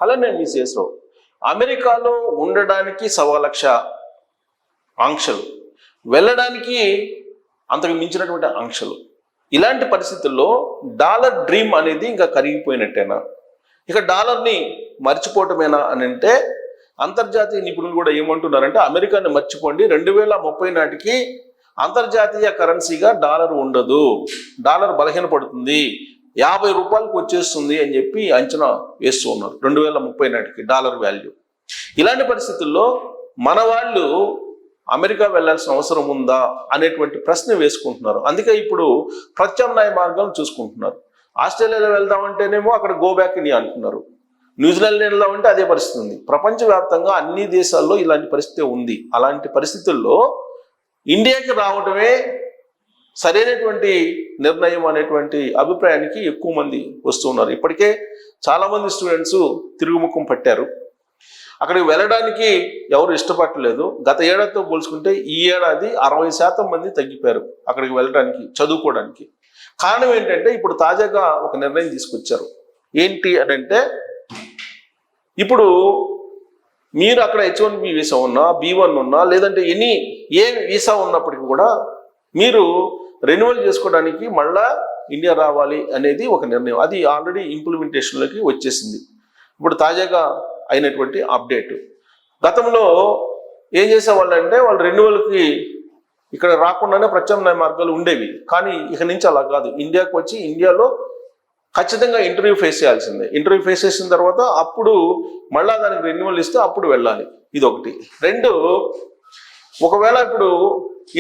అలానే మిస్ఎస్లో అమెరికాలో ఉండడానికి 1,00,000 ఆంక్షలు, వెళ్ళడానికి అంతకు మించినటువంటి ఆంక్షలు. ఇలాంటి పరిస్థితుల్లో డాలర్ డ్రీమ్ అనేది ఇంకా కరిగిపోయినట్టేనా, ఇక డాలర్ని మర్చిపోవటమేనా అని అంటే అంతర్జాతీయ నిపుణులు కూడా ఏమంటున్నారంటే అమెరికాని మర్చిపోండి, 2030 నాటికి అంతర్జాతీయ కరెన్సీగా డాలర్ ఉండదు, డాలర్ బలహీనపడుతుంది, 50 రూపాయలకు వచ్చేస్తుంది అని చెప్పి అంచనా వేస్తూ ఉన్నారు 2030 నాటికి డాలర్ వాల్యూ. ఇలాంటి పరిస్థితుల్లో మన వాళ్ళు అమెరికా వెళ్లాల్సిన అవసరం ఉందా అనేటువంటి ప్రశ్న వేసుకుంటున్నారు. అందుకే ఇప్పుడు ప్రత్యామ్నాయ మార్గం చూసుకుంటున్నారు. ఆస్ట్రేలియాలో వెళ్దామంటేనేమో అక్కడ గో బ్యాక్ ఇండియా అంటున్నారు, న్యూజిలాండ్ వెళ్దామంటే అదే పరిస్థితి ఉంది. ప్రపంచవ్యాప్తంగా అన్ని దేశాల్లో ఇలాంటి పరిస్థితి ఉంది. అలాంటి పరిస్థితుల్లో ఇండియాకి రావడమే సరైనటువంటి నిర్ణయం అనేటువంటి అభిప్రాయానికి ఎక్కువ మంది వస్తూ ఉన్నారు. ఇప్పటికే చాలామంది స్టూడెంట్స్ తిరుగుముఖం పట్టారు. అక్కడికి వెళ్ళడానికి ఎవరు ఇష్టపడలేదు. గత ఏడాదితో పోల్చుకుంటే ఈ ఏడాది 60% మంది తగ్గిపోయారు అక్కడికి వెళ్ళడానికి, చదువుకోవడానికి. కారణం ఏంటంటే ఇప్పుడు తాజాగా ఒక నిర్ణయం తీసుకొచ్చారు. ఏంటి అని అంటే ఇప్పుడు మీరు అక్కడ H1B వీసా ఉన్నా, B1 ఉన్నా, లేదంటే ఏ వీసా ఉన్నప్పటికీ కూడా మీరు రెన్యువల్ చేసుకోవడానికి మళ్ళా ఇండియా రావాలి అనేది ఒక నిర్ణయం. అది ఆల్రెడీ ఇంప్లిమెంటేషన్లోకి వచ్చేసింది. ఇప్పుడు తాజాగా అయినటువంటి అప్డేట్. గతంలో ఏం చేసేవాళ్ళంటే వాళ్ళు రెన్యువల్కి ఇక్కడ రాకుండానే ప్రత్యామ్నాయ మార్గాలు ఉండేవి. కానీ ఇక నుంచి అలా కాదు. ఇండియాకు వచ్చి ఇండియాలో ఖచ్చితంగా ఇంటర్వ్యూ ఫేస్ చేయాల్సిందే. ఇంటర్వ్యూ ఫేస్ చేసిన తర్వాత అప్పుడు మళ్ళా దానికి రెన్యువల్ ఇస్తే అప్పుడు వెళ్ళాలి. ఇది ఒకటి. రెండు, ఒకవేళ ఇప్పుడు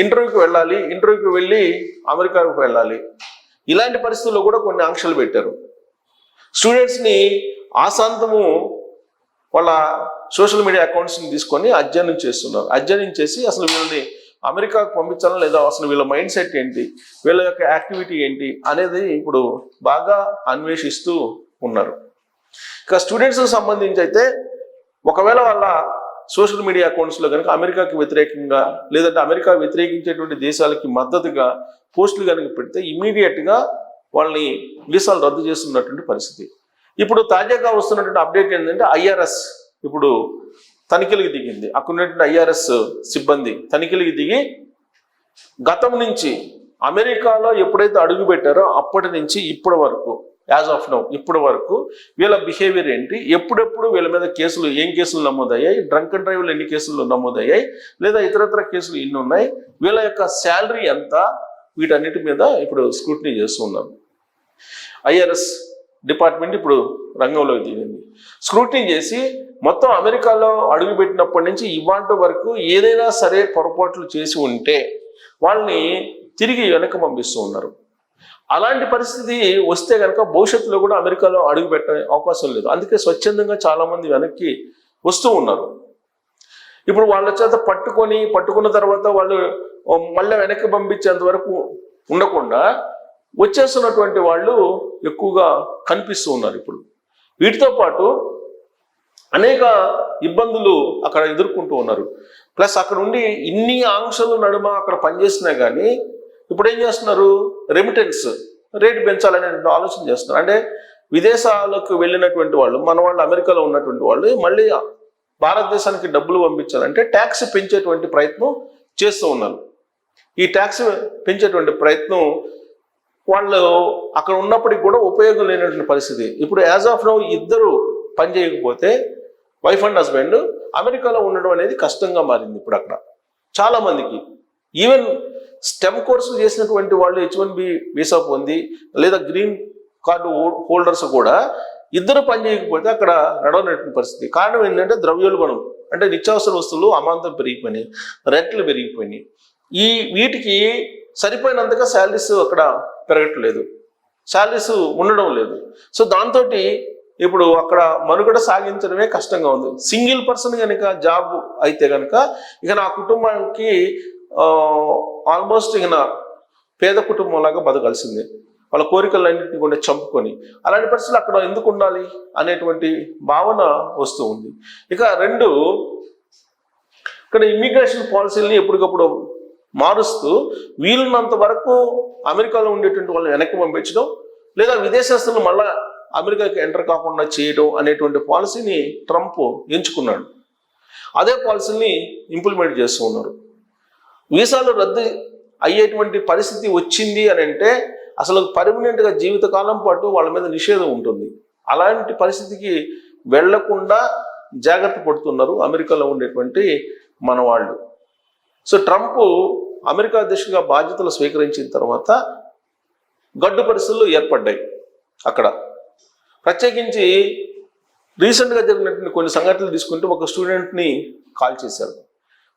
ఇంటర్వ్యూకి వెళ్ళాలి, ఇంటర్వ్యూకి వెళ్ళి అమెరికాకు వెళ్ళాలి, ఇలాంటి పరిస్థితుల్లో కూడా కొన్ని ఆంక్షలు పెట్టారు. స్టూడెంట్స్ని ఆశాంతము వాళ్ళ సోషల్ మీడియా అకౌంట్స్ని తీసుకొని అధ్యయనం చేస్తున్నారు. అధ్యయనం చేసి అసలు వీళ్ళని అమెరికాకు పంపించాలా లేదా, అసలు వీళ్ళ మైండ్ సెట్ ఏంటి, వీళ్ళ యొక్క యాక్టివిటీ ఏంటి అనేది ఇప్పుడు బాగా అన్వేషిస్తూ ఉన్నారు. ఇక స్టూడెంట్స్కి సంబంధించి అయితే ఒకవేళ వాళ్ళ సోషల్ మీడియా అకౌంట్స్లో కనుక అమెరికాకి వ్యతిరేకంగా లేదంటే అమెరికా వ్యతిరేకించేటువంటి దేశాలకి మద్దతుగా పోస్టులు కనుక పెడితే ఇమీడియట్గా వాళ్ళని వీసాలు రద్దు చేస్తున్నటువంటి పరిస్థితి. ఇప్పుడు తాజాగా వస్తున్నటువంటి అప్డేట్ ఏంటంటే ఐఆర్ఎస్ ఇప్పుడు తనిఖీలకు దిగింది. అక్కడ ఉన్నటువంటి ఐఆర్ఎస్ సిబ్బంది తనిఖీలకు దిగి గతం నుంచి అమెరికాలో ఎప్పుడైతే అడుగు పెట్టారో అప్పటి నుంచి ఇప్పటి వరకు, యాజ్ ఆఫ్ నౌ ఇప్పటి వరకు వీళ్ళ బిహేవియర్ ఏంటి, ఎప్పుడెప్పుడు వీళ్ళ మీద కేసులు, ఏం కేసులు నమోదయ్యాయి, డ్రంక్ అండ్ డ్రైవ్లు ఎన్ని కేసులు నమోదయ్యాయి, లేదా ఇతరత్ర కేసులు ఎన్ని ఉన్నాయి, వీళ్ళ యొక్క శాలరీ ఎంత, వీటన్నిటి మీద ఇప్పుడు స్క్రూటినీ చేస్తూ ఉన్నారు. ఐఆర్ఎస్ డిపార్ట్మెంట్ ఇప్పుడు రంగంలోకి దిగింది. స్క్రూటినీ చేసి మొత్తం అమెరికాలో అడుగుపెట్టినప్పటి నుంచి ఇవాళ వరకు ఏదైనా సరే పొరపాట్లు చేసి ఉంటే వాళ్ళని తిరిగి వెనక్కి పంపిస్తూ ఉన్నారు. అలాంటి పరిస్థితి వస్తే కనుక భవిష్యత్తులో కూడా అమెరికాలో అడుగు పెట్టే అవకాశం లేదు. అందుకే స్వచ్ఛందంగా చాలామంది వెనక్కి వస్తూ ఉన్నారు. ఇప్పుడు వాళ్ళ చేత పట్టుకున్న తర్వాత వాళ్ళు మళ్ళీ వెనక్కి పంపించేంత వరకు ఉండకుండా వచ్చేస్తున్నటువంటి వాళ్ళు ఎక్కువగా కనిపిస్తూ ఉన్నారు. ఇప్పుడు వీటితో పాటు అనేక ఇబ్బందులు అక్కడ ఎదుర్కొంటూ ఉన్నారు. ప్లస్ అక్కడ ఉండి ఇన్ని ఆంక్షలు నడుమ అక్కడ పనిచేసినా కానీ ఇప్పుడు ఏం చేస్తున్నారు, రెమిటెన్స్ రేటు పెంచాలనే ఆలోచన చేస్తున్నారు. అంటే విదేశాలకు వెళ్ళినటువంటి వాళ్ళు, మన వాళ్ళు అమెరికాలో ఉన్నటువంటి వాళ్ళు మళ్ళీ భారతదేశానికి డబ్బులు పంపించాలంటే ట్యాక్స్ పెంచేటువంటి ప్రయత్నం చేస్తూ ఉన్నారు. ఈ ట్యాక్స్ పెంచేటువంటి ప్రయత్నం వాళ్ళు అక్కడ ఉన్నప్పటికీ కూడా ఉపయోగం లేనటువంటి పరిస్థితి. ఇప్పుడు యాజ్ ఆఫ్ నౌ ఇద్దరు పని చేయకపోతే వైఫ్ అండ్ హస్బెండ్ అమెరికాలో ఉండడం అనేది కష్టంగా మారింది ఇప్పుడు అక్కడ చాలా మందికి. ఈవెన్ స్టెమ్ కోర్సులు చేసినటువంటి వాళ్ళు H1B వీసా పొంది లేదా గ్రీన్ కార్డు హోల్డర్స్ కూడా ఇద్దరు పని చేయకపోతే అక్కడ నడవనటువంటి పరిస్థితి. కారణం ఏంటంటే ద్రవ్యోల్బణం, అంటే నిత్యావసర వస్తువులు అమాంతం పెరిగిపోయినాయి, రేట్లు పెరిగిపోయినాయి. వీటికి సరిపోయినంతగా శాలరీస్ అక్కడ పెరగట్లేదు, శాలరీస్ ఉండడం లేదు. సో దాంతో ఇప్పుడు అక్కడ మనుగడ సాగించడమే కష్టంగా ఉంది. సింగిల్ పర్సన్ కనుక జాబ్ అయితే కనుక ఇక నా కుటుంబానికి ఆల్మోస్ట్ ఇక నా పేద కుటుంబంలాగా బతకాల్సిందే, వాళ్ళ కోరికలన్నింటినీ కూడా చంపుకొని. అలాంటి పరిస్థితులు అక్కడ ఎందుకు ఉండాలి అనేటువంటి భావన వస్తూ ఉంది. ఇక రెండు, ఇక్కడ ఇమ్మిగ్రేషన్ పాలసీలని ఎప్పటికప్పుడు మారుస్తూ వీలున్నంత వరకు అమెరికాలో ఉండేటువంటి వాళ్ళని వెనక్కి పంపించడం లేదా విదేశస్తులను మళ్ళా అమెరికాకి ఎంటర్ కాకుండా చేయడం అనేటువంటి పాలసీని ట్రంప్ ఎంచుకున్నాడు. అదే పాలసీని ఇంప్లిమెంట్ చేస్తూ ఉన్నారు. వీసాలు రద్దు అయ్యేటువంటి పరిస్థితి వచ్చింది అని అంటే అసలు పర్మనెంట్గా జీవితకాలం పాటు వాళ్ళ మీద నిషేధం ఉంటుంది. అలాంటి పరిస్థితికి వెళ్లకుండా జాగ్రత్త పడుతున్నారు అమెరికాలో ఉండేటువంటి మన వాళ్ళు. సో ట్రంప్ అమెరికా అధ్యక్షుడిగా బాధ్యతలు స్వీకరించిన తర్వాత గడ్డు పరిస్థితులు ఏర్పడ్డాయి అక్కడ. ప్రత్యేకించి రీసెంట్గా జరిగినటువంటి కొన్ని సంఘటనలు తీసుకుంటే ఒక స్టూడెంట్ని కాల్ చేశారు.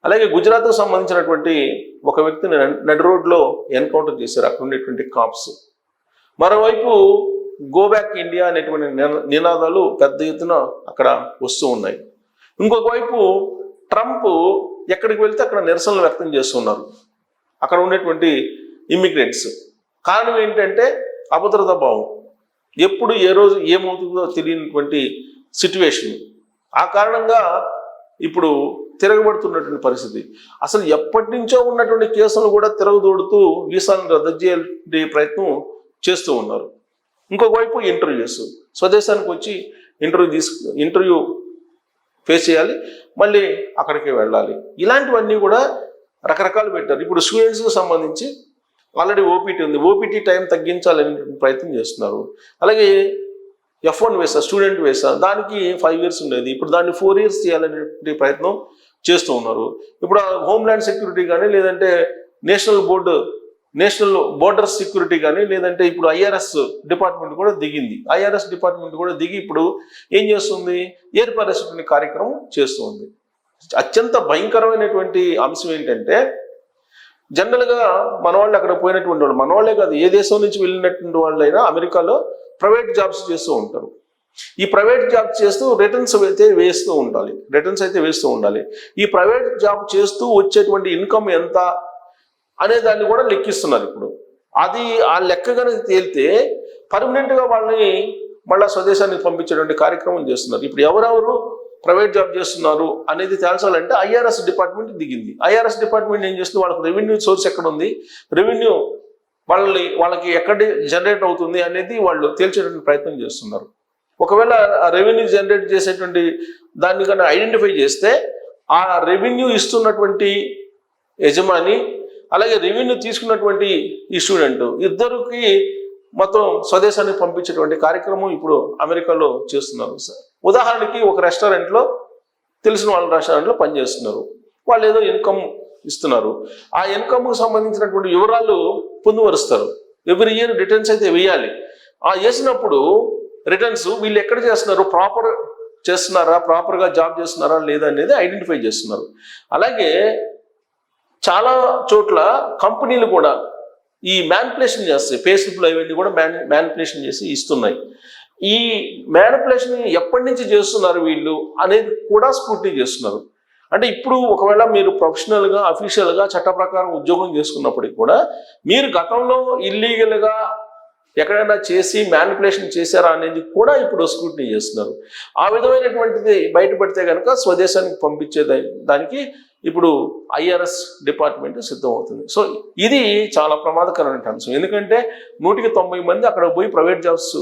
అలాగే గుజరాత్కు సంబంధించినటువంటి ఒక వ్యక్తిని నడి రోడ్లో ఎన్కౌంటర్ చేశారు అక్కడ ఉండేటువంటి కాప్స్. మరోవైపు గో బ్యాక్ ఇండియా అనేటువంటి నినాదాలు పెద్ద ఎత్తున అక్కడ వస్తూ ఉన్నాయి. ఇంకొక వైపు ట్రంప్ ఎక్కడికి వెళ్తే అక్కడ నిరసనలు వ్యక్తం చేస్తున్నారు అక్కడ ఉండేటువంటి ఇమ్మిగ్రెంట్స్. కారణం ఏంటంటే అభద్రతా భావం, ఎప్పుడు ఏ రోజు ఏమవుతుందో తెలియనటువంటి సిట్యువేషన్. ఆ కారణంగా ఇప్పుడు తిరగబడుతున్నటువంటి పరిస్థితి. అసలు ఎప్పటి నుంచో ఉన్నటువంటి కేసులను కూడా తిరగదోడుతూ వీసాలను రద్దు చేసే ప్రయత్నం చేస్తూ ఉన్నారు. ఇంకొక వైపు ఇంటర్వ్యూస్, స్వదేశానికి వచ్చి ఇంటర్వ్యూ ఫేస్ చేయాలి, మళ్ళీ అక్కడికి వెళ్ళాలి. ఇలాంటివన్నీ కూడా రకరకాలు పెట్టారు. ఇప్పుడు స్టూడెంట్స్కి సంబంధించి ఆల్రెడీ ఓపీటీ ఉంది, ఓపీటీ టైం తగ్గించాలనే ప్రయత్నం చేస్తున్నారు. అలాగే F1 వీసా, స్టూడెంట్ వీసా, దానికి 5 years ఉండేది, ఇప్పుడు దాన్ని 4 years చేయాలనే ప్రయత్నం చేస్తూ ఉన్నారు. ఇప్పుడు హోమ్ల్యాండ్ సెక్యూరిటీ కానీ, లేదంటే నేషనల్ బోర్డర్ సెక్యూరిటీ కానీ, లేదంటే ఇప్పుడు ఐఆర్ఎస్ డిపార్ట్మెంట్ కూడా దిగింది. ఐఆర్ఎస్ డిపార్ట్మెంట్ కూడా దిగి ఇప్పుడు ఏం చేస్తుంది, ఏర్పరేసేటువంటి కార్యక్రమం చేస్తూ ఉంది. అత్యంత భయంకరమైనటువంటి అంశం ఏంటంటే జనరల్గా మన వాళ్ళు అక్కడ పోయినటువంటి వాళ్ళు, మన వాళ్ళే కాదు, ఏ దేశం నుంచి వెళ్ళినటువంటి వాళ్ళైనా అమెరికాలో ప్రైవేట్ జాబ్స్ చేస్తూ ఉంటారు. ఈ ప్రైవేట్ జాబ్ చేస్తూ రిటర్న్స్ అయితే వేస్తూ ఉండాలి. ఈ ప్రైవేట్ జాబ్ చేస్తూ వచ్చేటువంటి ఇన్కమ్ ఎంత అనే దాన్ని కూడా లెక్కిస్తున్నారు ఇప్పుడు. అది ఆ లెక్క కనుక తేలితే పర్మనెంట్గా వాళ్ళని మళ్ళీ స్వదేశానికి పంపించేటువంటి కార్యక్రమం చేస్తున్నారు. ఇప్పుడు ఎవరెవరు ప్రైవేట్ జాబ్ చేస్తున్నారు అనేది తేల్చాలంటే ఐఆర్ఎస్ డిపార్ట్మెంట్ దిగింది. ఐఆర్ఎస్ డిపార్ట్మెంట్ ఏం చేస్తుంది, వాళ్ళకి రెవెన్యూ సోర్స్ ఎక్కడ ఉంది, రెవెన్యూ వాళ్ళకి ఎక్కడ జనరేట్ అవుతుంది అనేది వాళ్ళు తేల్చేటువంటి ప్రయత్నం చేస్తున్నారు. ఒకవేళ రెవెన్యూ జనరేట్ చేసేటువంటి దాన్ని కన్నా ఐడెంటిఫై చేస్తే ఆ రెవెన్యూ ఇస్తున్నటువంటి యజమాని, అలాగే రెవెన్యూ తీసుకున్నటువంటి ఈ స్టూడెంట్, ఇద్దరికి మొత్తం స్వదేశానికి పంపించేటువంటి కార్యక్రమం ఇప్పుడు అమెరికాలో చేస్తున్నారు. ఉదాహరణకి ఒక రెస్టారెంట్లో, తెలిసిన వాళ్ళ రెస్టారెంట్లో పనిచేస్తున్నారు, వాళ్ళు ఏదో ఇన్కమ్ ఇస్తున్నారు. ఆ ఇన్కమ్కు సంబంధించినటువంటి వివరాలు పొందుపరుస్తారు. ఎవ్రీ ఇయర్ రిటర్న్స్ అయితే వేయాలి. ఆ వేసినప్పుడు రిటర్న్స్ వీళ్ళు ఎక్కడ చేస్తున్నారు, ప్రాపర్గా జాబ్ చేస్తున్నారా లేదా అనేది ఐడెంటిఫై చేస్తున్నారు. అలాగే చాలా చోట్ల కంపెనీలు కూడా ఈ మ్యానిపులేషన్ చేస్తాయి, ఫేస్బుక్లో ఇవన్నీ కూడా మ్యానిపులేషన్ చేసి ఇస్తున్నాయి. ఈ మ్యానిపులేషన్ ఎప్పటి నుంచి చేస్తున్నారు వీళ్ళు అనేది కూడా స్క్రూటినీ చేస్తున్నారు. అంటే ఇప్పుడు ఒకవేళ మీరు ప్రొఫెషనల్గా, అఫీషియల్గా చట్ట ప్రకారం ఉద్యోగం చేసుకున్నప్పటికీ కూడా మీరు గతంలో ఇల్లీగల్గా ఎక్కడైనా చేసి మ్యానిపులేషన్ చేశారా అనేది కూడా ఇప్పుడు స్క్రూటినీ చేస్తున్నారు. ఆ విధమైనటువంటిది బయటపడితే కనుక స్వదేశానికి పంపించే దానికి ఇప్పుడు ఐఆర్ఎస్ డిపార్ట్మెంట్ సిద్ధమవుతుంది. సో ఇది చాలా ప్రమాదకరమైన అంశం. ఎందుకంటే 100కి 90 మంది అక్కడ పోయి ప్రైవేట్ జాబ్స్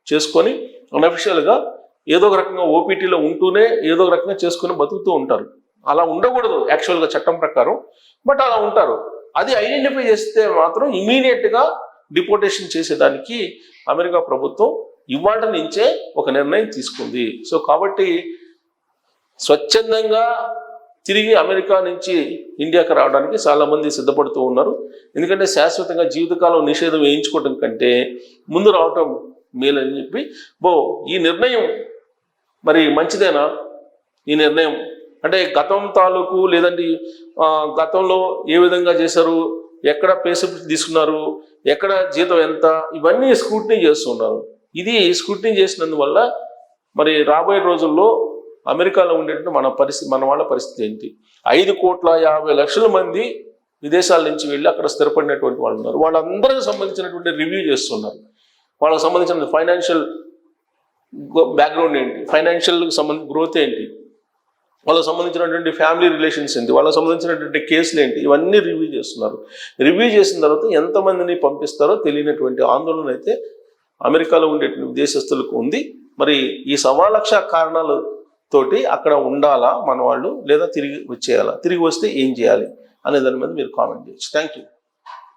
చేసుకొని అన్అఫిషియల్గా ఏదో ఒక రకంగా ఓపీటీలో ఉంటూనే ఏదో ఒక రకంగా చేసుకుని బతుకుతూ ఉంటారు. అలా ఉండకూడదు యాక్చువల్గా చట్టం ప్రకారం, బట్ అలా ఉంటారు. అది ఐడెంటిఫై చేస్తే మాత్రం ఇమీడియట్గా డిపోర్టేషన్ చేసేదానికి అమెరికా ప్రభుత్వం ఇవాళ నుంచే ఒక నిర్ణయం తీసుకుంది. సో కాబట్టి స్వచ్ఛందంగా తిరిగి అమెరికా నుంచి ఇండియాకి రావడానికి చాలామంది సిద్ధపడుతూ ఉన్నారు. ఎందుకంటే శాశ్వతంగా జీవితకాలం నిషేధం వేయించుకోవడం కంటే ముందు రావటం మేలని చెప్పి ఈ నిర్ణయం మరి మంచిదేనా? ఈ నిర్ణయం అంటే గతం తాలూకు, లేదంటే గతంలో ఏ విధంగా చేశారు, ఎక్కడ పేసప్ తీసుకున్నారు, ఎక్కడ జీతం ఎంత, ఇవన్నీ స్క్రూటినీ చేస్తున్నారు. ఇది స్క్రూటినీ చేసినందువల్ల మరి రాబోయే రోజుల్లో అమెరికాలో ఉండేటువంటి మన వాళ్ళ పరిస్థితి ఏంటి? 5,50,00,000 మంది విదేశాల నుంచి వెళ్ళి అక్కడ స్థిరపడినటువంటి వాళ్ళు ఉన్నారు. వాళ్ళందరికీ సంబంధించినటువంటి రివ్యూ చేస్తున్నారు. వాళ్ళకి సంబంధించిన ఫైనాన్షియల్ బ్యాక్గ్రౌండ్ ఏంటి, ఫైనాన్షియల్కి సంబంధించిన గ్రోత్ ఏంటి, వాళ్ళకి సంబంధించినటువంటి ఫ్యామిలీ రిలేషన్స్ ఏంటి, వాళ్ళకి సంబంధించినటువంటి కేసులు ఏంటి, ఇవన్నీ రివ్యూ చేస్తున్నారు. రివ్యూ చేసిన తర్వాత ఎంతమందిని పంపిస్తారో తెలియనటువంటి ఆందోళన అయితే అమెరికాలో ఉండే దేశస్తులకు ఉంది. మరి ఈ 1,00,000 కారణాలు తోటి అక్కడ ఉండాలా మన వాళ్ళు, లేదా తిరిగి వచ్చేయాలా, తిరిగి వస్తే ఏం చేయాలి అనే దాని మీద మీరు కామెంట్ చేయొచ్చు. Thank you.